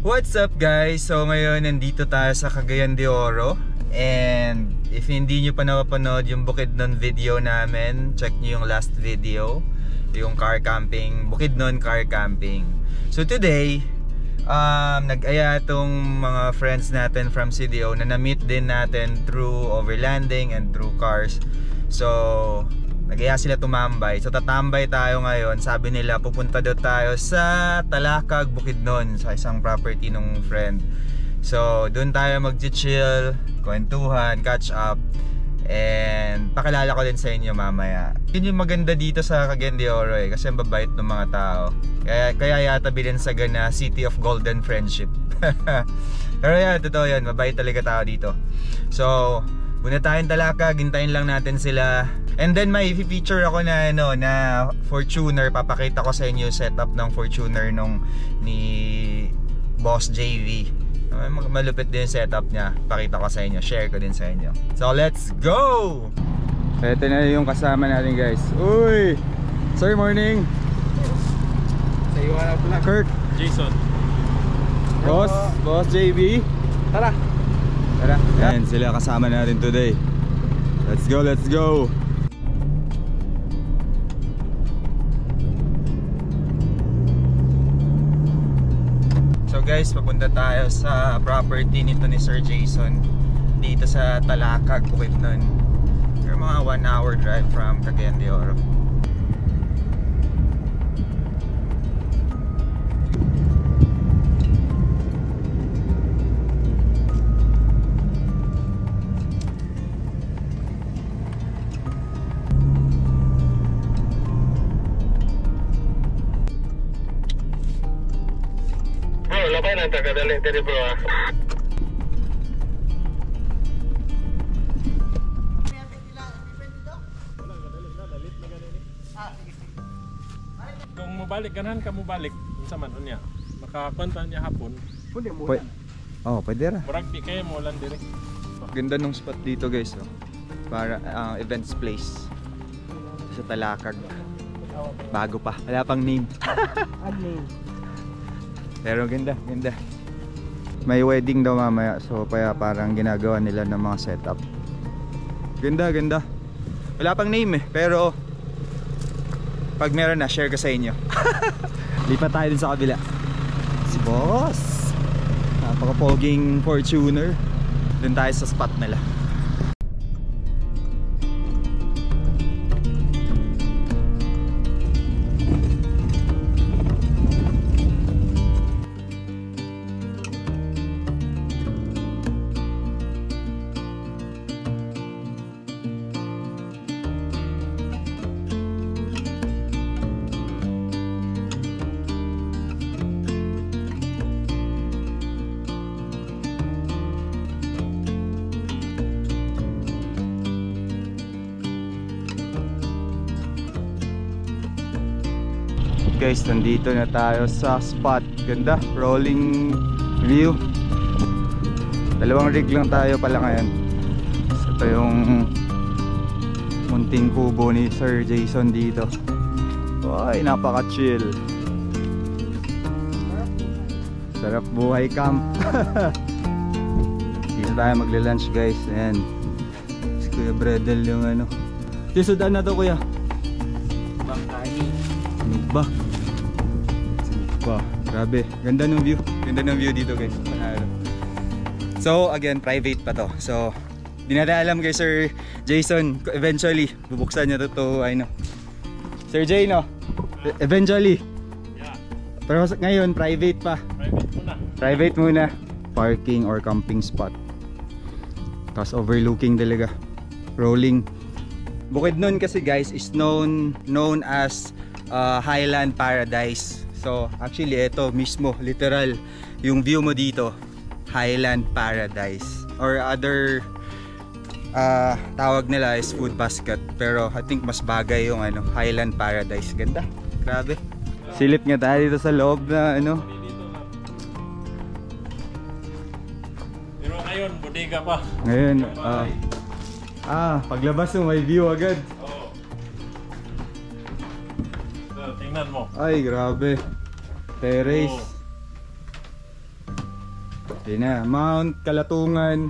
What's up guys? So ngayon nandito tayo sa Cagayan de Oro. And if hindi nyo pa napapanood yung Bukidnon video namin, check nyo yung last video, yung car camping, Bukidnon car camping. So today, nag-aya itong mga friends natin from CDO na na-meet din natin through overlanding and through cars. So nag-aya sila tumambay. So tatambay tayo ngayon. Sabi nila pupunta daw tayo sa Talakag, Bukidnon, sa isang property ng friend. So doon tayo mag-chill, kwentuhan, catch up, and pakilala ko din sa inyo mamaya. Yun yung maganda dito sa Cagayan de Oro kasi ang babait ng mga tao. Kaya yata binansagan na City of Golden Friendship. Pero yan, totoo yan, mabait talaga tao dito. So muna tayong Talakag, hintayin lang natin sila. And then may feature ako na na Fortuner. Papakita ko sa inyo yung setup ng Fortuner ni Boss JV. Malupit din yung setup niya. Pakita ko sa inyo, share ko din sa inyo. So let's go! Ito na yung kasama natin guys. Uy! Sir, morning! Sa iyo na pala. Kurt! Jason. Boss JV. Tara! Tara! Yan, sila kasama natin today. Let's go, let's go! So guys, papunta tayo sa property nito ni Sir Jason dito sa Talakag, Bukidnon. Pero mga 1 hour drive from Cagayan de Oro. Labay na tagadali diri bro. Kung mubalik ganahan ka mubalik unsa man unya. Makakonta niya hapon. Pwede mo. Pwede ra. Murag di kay mo lang diri. Ganda nung spot dito guys, para events place sa Talakag. Bago pa, wala pang name. Pero ganda, ganda. May wedding daw mamaya, so kaya parang ginagawa nila ng mga setup. Ganda, ganda. Wala pang name pero pag meron na, share ko sa inyo. Lipat tayo din sa kabila. Si Boss, napaka-poging Fortuner. Doon tayo sa spot nila. Guys, nandito na tayo sa spot. Ganda, rolling view. 2 rig lang tayo pala ngayon. Ito yung munting kubo ni Sir Jason dito. Ay, napaka chill. Sarap buhay camp. Dito tayo magla-lunch guys. Ayan, si Kuya Bredel yung Sudan na to kuya. Ba? Grabe, ganda ng view. Ganda ng view dito guys. So again, private pa to. So di natin alam kay Sir Jason, eventually bubuksan niya to Sir Jay, no? Eventually. Yeah. Pero ngayon private pa. Private muna. Private muna. Parking or camping spot. Tapos overlooking talaga. Rolling. Bukidnon kasi guys is known as Highland Paradise. So actually ito mismo, literal, yung view mo dito, Highland Paradise. Or other tawag nila is Food Basket. Pero I think mas bagay yung Highland Paradise. Ganda, grabe. Silip nga tayo dito sa loob na Pero ngayon, bodega pa. Ngayon, paglabas mo may view agad. Tingnan mo. Ay, grabe. Terrace. Yun na, Mount Kalatungan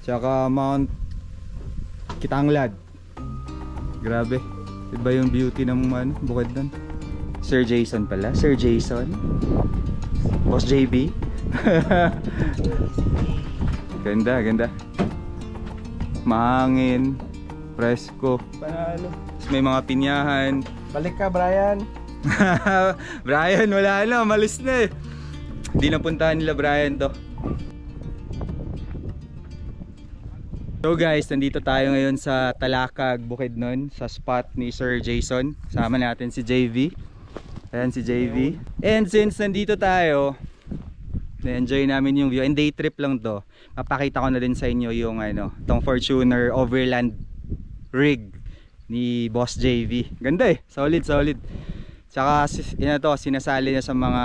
tsaka Mount Kitanglad. Grabe, iba yung beauty ng bukid doon. Sir Jason pala, Sir Jason, Boss JB. Ganda, ganda. Mahangin, presko, Panalo. may mga pinyahan. Balik ka, Brian. Brian, wala na, malis na eh. Hindi napuntahan nila Brian to. So guys, nandito tayo ngayon sa Talakag, Bukidnon, sa spot ni Sir Jason. Sama natin si JV. Ayan si JV. And since nandito tayo, na-enjoy namin yung view. And day trip lang to. Mapakita ko na din sa inyo yung tong Fortuner Overland rig ni Boss JV. Ganda eh, solid, solid. Tsaka sinasali niya sa mga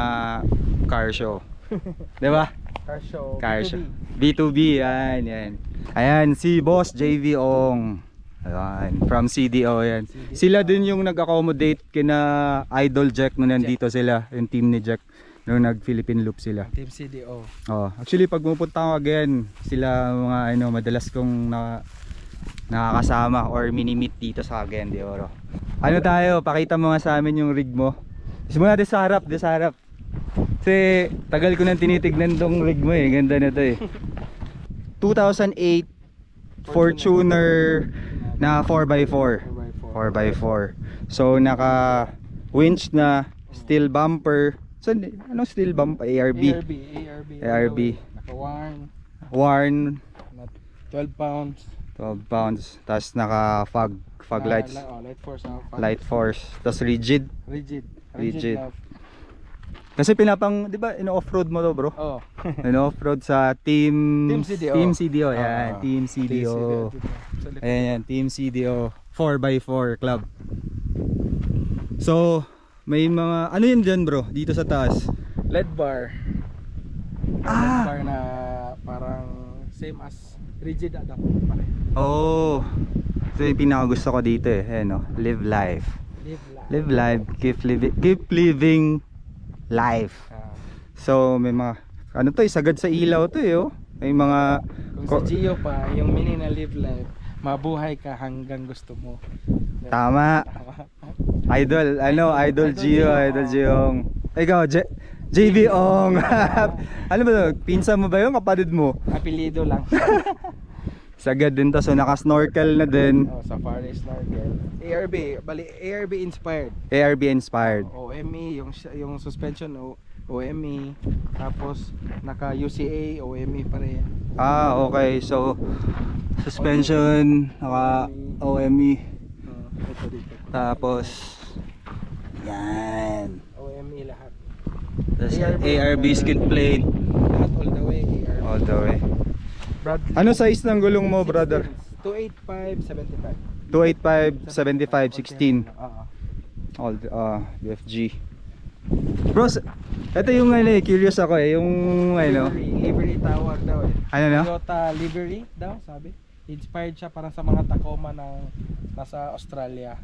car show. Diba? Car show. Car show. B2B, yan, yan. Ayan, si Boss JV Ong. Ayan, from CDO yan. Sila din yung nag-accommodate kina Idol Jack nung nandito sila, yung team ni Jack nung nag-Philippine Loop sila. Team CDO. Oh, actually pag pupunta ko again, sila mga madalas kong nakakasama or mini-meet dito sa Cagayan de Oro. Ano tayo, pakita mo nga sa amin yung rig mo. Gusto mo natin sa harap, sa harap. Kasi tagal ko nang tinitignan tong rig mo eh, ganda na to eh. 2008 Fortuner na 4x4. 4x4. So naka winch na, steel bumper. So anong steel bumper? ARB. ARB. Naka-warn. Warn. 12 pounds. 12 pounds. Tapos naka fog lights. Light force. Light force. Tapos rigid. Rigid. Kasi di ba ino-offroad mo to, bro? Oo. Ino-offroad sa Team CDO. Team CDO, yan. Team CDO. Ayan, yan. Team CDO 4x4 club. So, may mga, ano yun dyan, bro? Dito sa taas. LED bar. LED bar na parang same as rigid adapter pare. Oh. So, yung pinakagusto ko dito eh. Ayan, no? Live life. Live life. Keep living life. So may mga sagad sa ilaw to eh, oh. May mga kung sa Gio pa yung meaning na live life, mabuhay ka hanggang gusto mo. Tama. Idol, Idol Gio, Idol Giong. Ikaw, JV Ong. Ano ba to? Pinsa mo ba yun? Kapatid mo? Apelido lang. Sagad din to, so naka-snorkel na din. Safari snorkel. ARB inspired. ARB inspired. OME, yung suspension OME, tapos naka UCA OME pa rin. Okay. So suspension naka OME. Ito dito. Tapos yan. OME lahat. Tapos ARB skid plate. Lahat all the way ARB. All the way. Bradley. Ano size ng gulong mo, brother? 285/75. 285/75 16. All UFG. Bro, ito yung curious ako eh, yung livery tawag daw eh. Ano na? Toyota livery daw, sabi. Inspired siya parang sa mga Tacoma ng nasa Australia.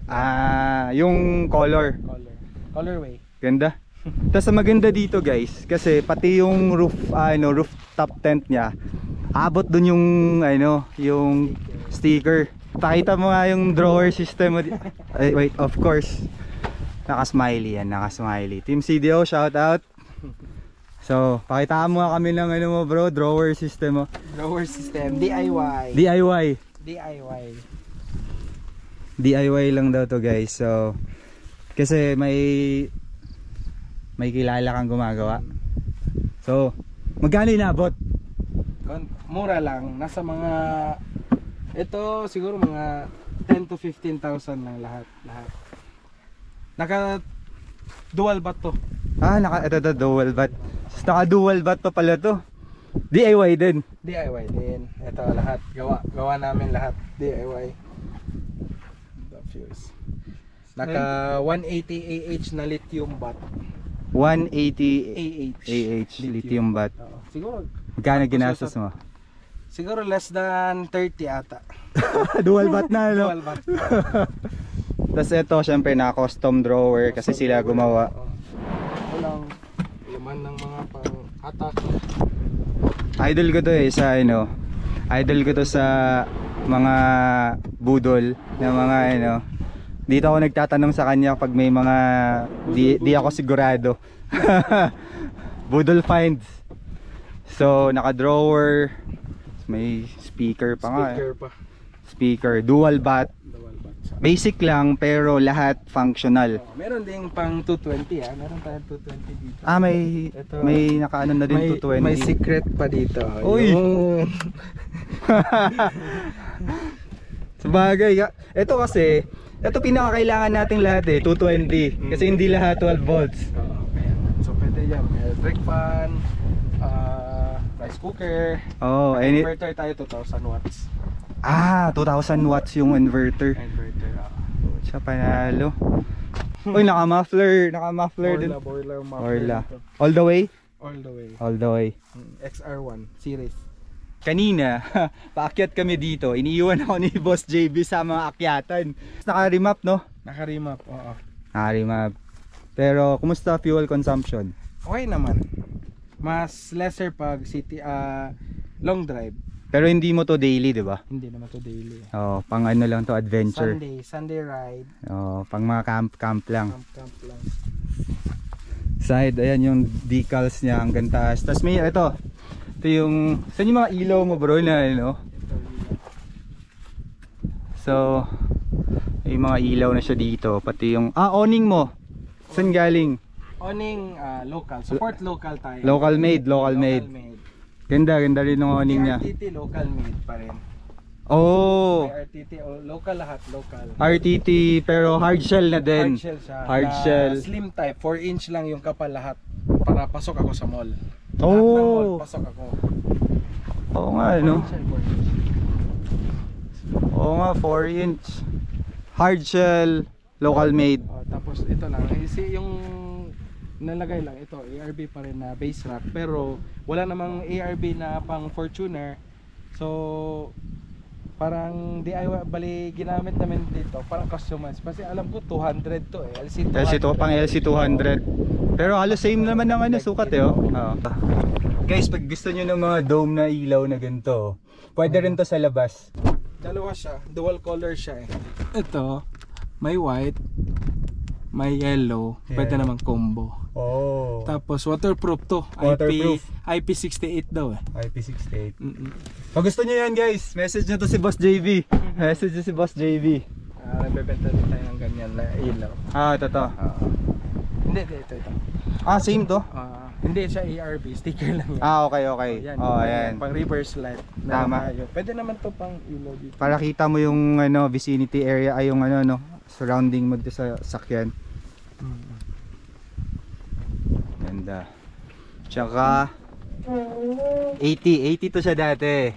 Yung colorway. Ganda. Tapos maganda dito guys, kasi pati yung rooftop tent niya, abot dun yung yung sticker. Pakita mo nga yung drawer system mo. Wait, of course. Naka-smiley yan, naka-smiley. Team CDO, shout out. So, pakita mo nga kami ng mo bro, drawer system mo. Drawer system, DIY. DIY lang daw to guys. So, kasi may kilala kang gumagawa. So, magkano inabot? Mura lang, nasa mga ito siguro mga 10 to 15,000 lang lahat. Naka dual bat to. Ito dual bat. Naka dual bat pa pala to. DIY din. Ito lahat gawa namin lahat DIY. The fuse. Naka 180 AH na lithium bat. 180 AH lithium bat. Siguro magkano ginastos mo? Siguro less than 30 ata. Dual bat na, no? Dual bat. Tapos ito, syempre na custom drawer kasi sila gumawa. Walang laman ng mga pang-atak. Idol ko to eh sa idol ko to sa mga budol na mga dito ako nagtatanong sa kanya pag may mga di ako sigurado. Budol finds. So naka drawer, may speaker pa nga. Speaker, dual bat. Basic lang pero lahat functional. Meron ding pang 220 meron tayong 220 dito. May nakaano na din 220. May secret pa dito. Uy. Sabagay, ito kasi pinakakailangan nating lahat 220 kasi hindi lahat 12 volts. So pwede yan, may electric fan, rice cooker. Inverter tayo 2,000 watts. 2,000 watts yung inverter. Siya panalo. Uy, naka-muffler din. Boiler. All the way? All the way. Mm. XR1 series. Kanina, paakyat kami dito. Iniiwan ako ni Boss JB sa mga akyatan. Naka-remap, no? Naka-remap, oo. Naka-remap. Pero, kumusta fuel consumption? Okay naman. Mas lesser pag city, long drive. Pero hindi mo to daily, di ba? Hindi naman to daily. Pang ano lang to, adventure. Sunday ride. Pang mga camp lang. Camp lang. Side, ayan yung decals niya hanggang taas. Tapos may ito yung, saan yung mga ilaw mo bro na So, may mga ilaw na siya dito. Pati yung, awning mo. Saan galing? Awning, local. Support local tayo. Local made. Ganda rin yung awning niya. RTT local made pa rin. May RTT, local lahat, local. RTT pero hard shell na din. Hard shell siya. Hard shell. Slim type, 4 inch lang yung kapal lahat para pasok ako sa mall. Lahat ng mall, pasok ako. Oo nga, Oo nga, 4 inch. Hard shell, local made. Tapos ito lang, yung nalagay lang ito, ARB pa rin na base rack, pero wala namang ARB na pang Fortuner. So parang DIY, bali ginamit namin dito, parang customized. Kasi alam ko 200 to LC200. Pang LC200. Pero halos same naman ng sukat Guys, pag gusto nyo ng mga dome na ilaw na ganito, pwede rin to sa labas. Dalawa siya, dual color siya Ito, may white, may yellow, pwede naman combo. Tapos waterproof to. Waterproof. IP68 daw IP68. Pag gusto nyo yan guys, message nyo to si Boss JB. Message nyo si Boss JB. Nagbebenta din tayo ng ganyan na ilaw. Totoo. Hindi, ito. Same to? Hindi siya ARB, sticker lang yan. Okay. Ayan. Pang reverse light. Tama. Pwede naman to pang ilaw dito. Para kita mo yung vicinity area, ay yung surrounding mo dito sa sakyan. Ganda. Tsaka 80 to siya dati.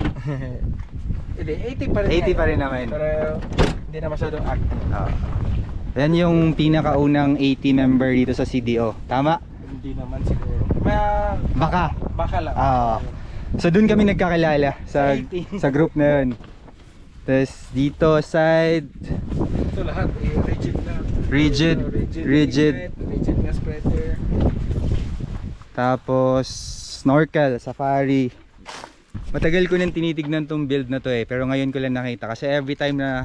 Hindi, 80 pa rin. 80 pa rin naman. Pero hindi na masyadong active. Yan yung pinakaunang 80 member dito sa CDO. Tama? Hindi naman siguro. Baka lang. So dun kami nagkakilala sa group na yun. Tapos dito side, ito lahat rigid na. Rigid na spreader. Tapos snorkel, safari. Matagal ko nang tinitignan tong build na to pero ngayon ko lang nakita kasi every time na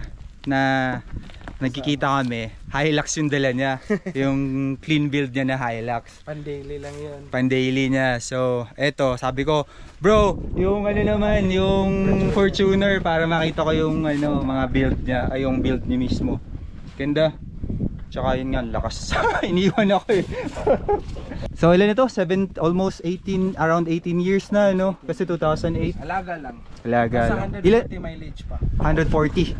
nagkikita kami, Hilux yung dala niya. Yung clean build niya na Hilux. Pan-daily lang yun. Pan-daily niya. So, eto, sabi ko, bro, yung naman, yung Fortuner para makita ko yung mga build niya, ay yung build niya mismo. Ganda. Tsaka yun nga, lakas. Iniwan ako So, ilan ito? Almost 18, around 18 years na, Kasi 2008. Alaga lang. Alaga lang. 140 mileage pa. 140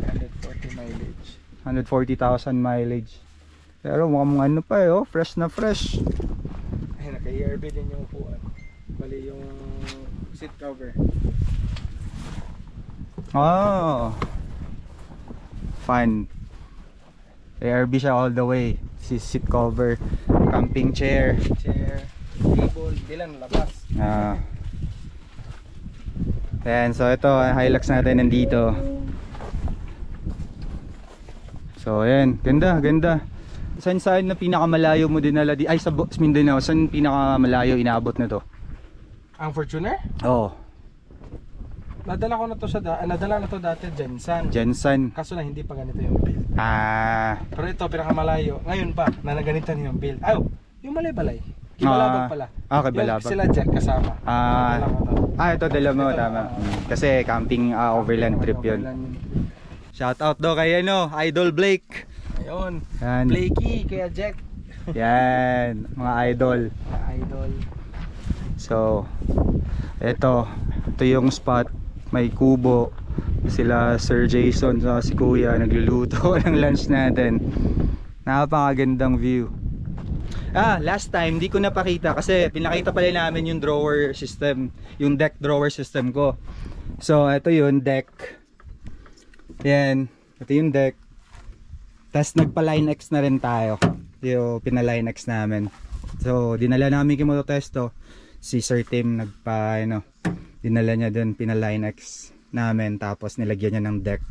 mileage. 140,000 mileage. Pero mukhang pa fresh na fresh. Ay, naka-ARB din yung upuan. Bali yung seat cover. Fun. ARB siya all the way. Seat cover, camping chair, table, di lang labas. Ayan, so ito Hilux natin nandito. So ayan, ganda. Saan na pinakamalayo mo dinala sa Mindanao? Saan pinakamalayo inaabot na to? Ang Fortuner? Oo. nadala ko na to sa nadala na to dati Jensen. Jensen. Kaso na hindi pa ganito yung build. Ah. Pero ito pinakamalayo. Ngayon pa na ganito na yung build. Ay, yung balay-balay. Kibalabag pala. Kibalabag. Yung sila Jack kasama. Ito dala mo, tama. Kasi camping overland trip yun. Shout out daw kay Idol Blake. Ayun. Yan. Blakey, kaya Jack. Yan, mga idol. Idol. So, ito yung spot. May kubo. Sila Sir Jason, so si Kuya nagluluto ng lunch natin. Napakagandang view. Last time di ko napakita kasi pinakita pala namin yung drawer system, yung deck drawer system ko. So, ito yung deck. Yan, ito yung deck. Tapos nagpa-line X na rin tayo. Yung pina-line X namin. So, dinala namin kay Mototesto. Si Sir Tim dinala niya dun, pina-line X namin. Tapos nilagyan niya ng deck.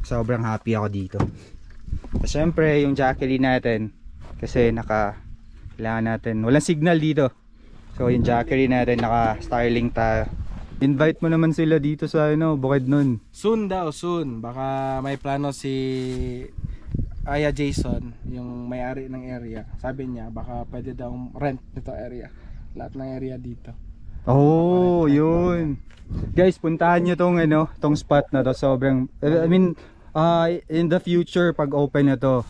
Sobrang happy ako dito. Tapos syempre, yung Jackery natin. Kasi kailangan natin, walang signal dito. So, yung Jackery natin, naka-Starlink tayo. Invite mo naman sila dito sa Bukidnon. Soon daw, soon. Baka may plano si Aya Jason, yung may-ari ng area. Sabi niya, baka pwede daw rent nito area. Lahat ng area dito. Oh, yun. Guys, puntahan nyo tong spot na to. Sobrang, in the future, pag open na to.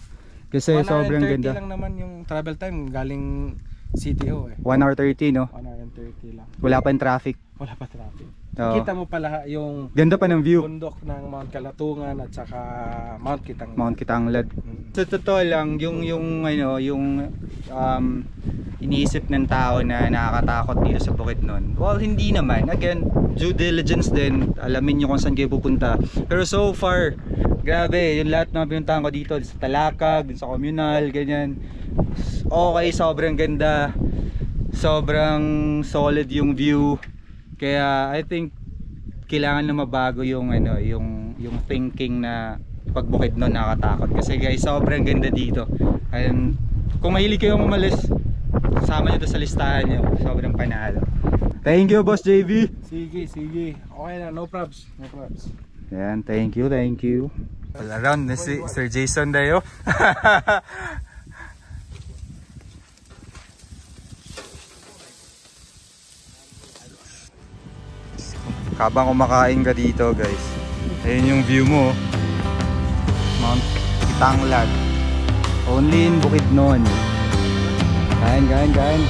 Kasi sobrang ganda. 1 hour and 30 lang naman yung travel time galing CTO 1 hour 30, no? 1 hour and 30 lang. Wala pa yung traffic. Wala pa traffic. Oo. Kita mo pala yung ganda pa ng view. bundok ng Mount Kalatungan at saka Mount Kitanglad. Mount Kitanglad. Sa totoo lang, yung iniisip ng tao na nakakatakot dito sa Bukidnon. Well, hindi naman. Again, due diligence din. Alamin nyo kung saan kayo pupunta. Pero so far, grabe, yung lahat na pinuntahan ko dito sa Talakag, sa Communal, ganyan. Okay, sobrang ganda. Sobrang solid yung view. Kaya I think kailangan na mabago yung thinking na pag Bukidnon nakakatakot. Kasi guys, sobrang ganda dito. And kung mahilig kayong umalis, sama nyo to sa listahan nyo. Sobrang panalo. Thank you, Boss JV. Sige. Okay na, no probs. Yan, thank you. All around na si Sir Jason dayo. Habang kumakain ka dito, guys, ayun yung view mo, Mount Kitanglad, only in Bukidnon. Kain.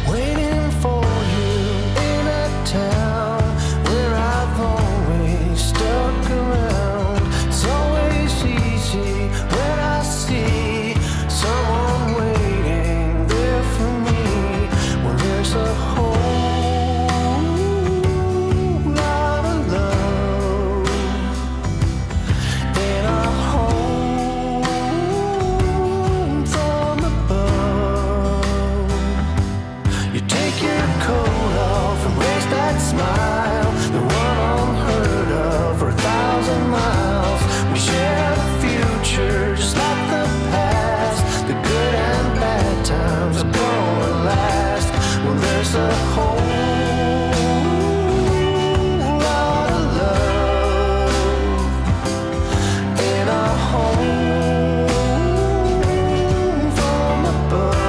Waiting for you in a town where I've always stuck around. It's always easy when I see someone waiting there for me. When there's a whole lot of love in a home from above. You take your coat off and raise that smile, the one unheard of for 1,000 miles. We share the future just like the past. The good and bad times are gonna last. Well, there's a whole lot of love in a home from above.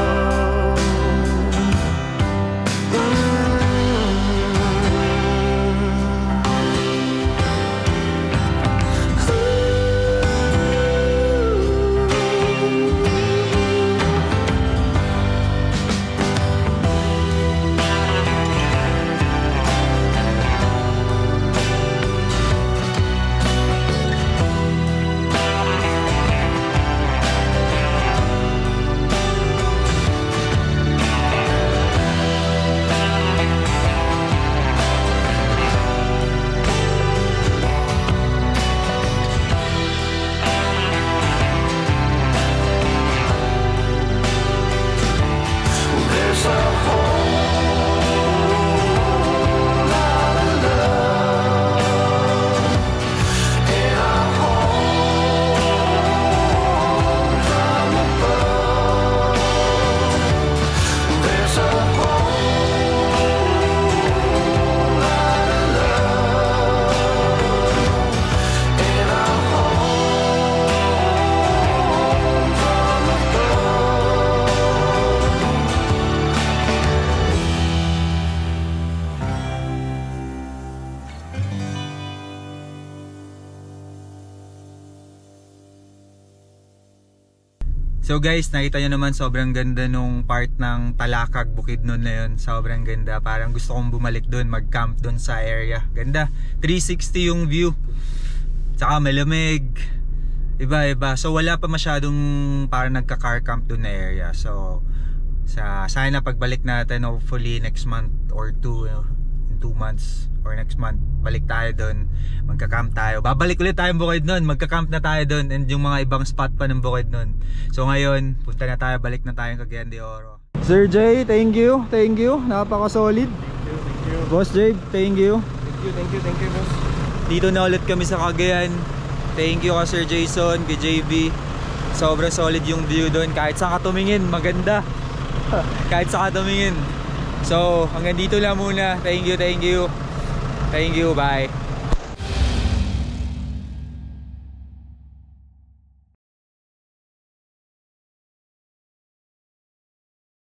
So guys, nakita nyo naman sobrang ganda nung part ng Talakag, Bukidnon na yun. Sobrang ganda. Parang gusto kong bumalik doon, mag-camp doon sa area. Ganda. 360 yung view. Tsaka malamig. Iba-iba. So wala pa masyadong parang nagka-car camp doon na area. So sana pagbalik natin hopefully next month or 2 in 2 months or next month balik tayo doon, magka-camp tayo. Babalik ulit tayong Bukidnon, magka-camp na tayo doon and yung mga ibang spot pa ng Bukidnon. So ngayon, punta na tayo, balik na tayo Cagayan de Oro. Sir Jay, thank you. Napaka-solid. Thank you. Boss Jay, thank you. Thank you boss. Dito na ulit kami sa Cagayan. Thank you ka Sir Jason, kay JB. Sobrang solid yung view doon. Kahit saan ka tumingin, maganda. Kahit saan ka tumingin. So, hanggang dito lang muna. Thank you. Bye.